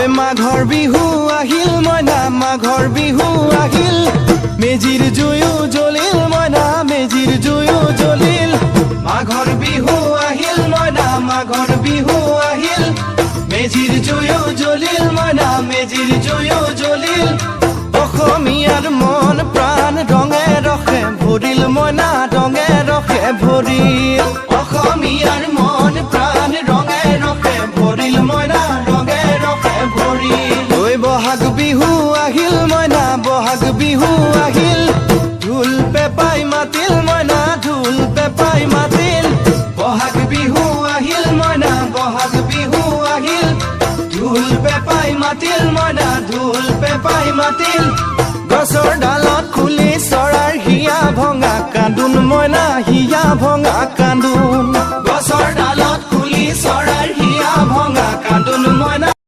মাঘৰ বিহু আহিল মইনা মাঘৰ বিহু আহিল মেজিৰ জুয়ো জ্বলিল মইনা মেজিৰ জুয়ো জ্বলিল মাঘৰ বিহু আহিল মইনা মাঘৰ বিহু আহিল মেজিৰ জুয়ো জ্বলিল মইনা মেজিৰ জুয়ো জ্বলিল অসমীয়াৰ মন প্ৰাণ ৰঙে ৰসে ভৰিল মইনা ৰঙে ৰসে ভৰিল অসমীয়াৰ মন প্ৰাণ ৰঙে ৰসে ভৰিল মইনা ৰঙে ৰসে ভৰিল ঐ বহাগ বিহু আহিল মইনা বহাগ বিহু আহিল ঢোল পেপাই মাতিল মইনা ঢোল পেপাই মাতিল বহাগ বিহু আহিল মইনা বহাগ বিহু আহিল ঢোল পেপাই মাতিল মইনা ঢোল পেপাই মাতিল গছৰ ডালত খুলি চৰাৰ হিয়া ভঙা কান্দোন মইনা হিয়া ভঙা কান্দোন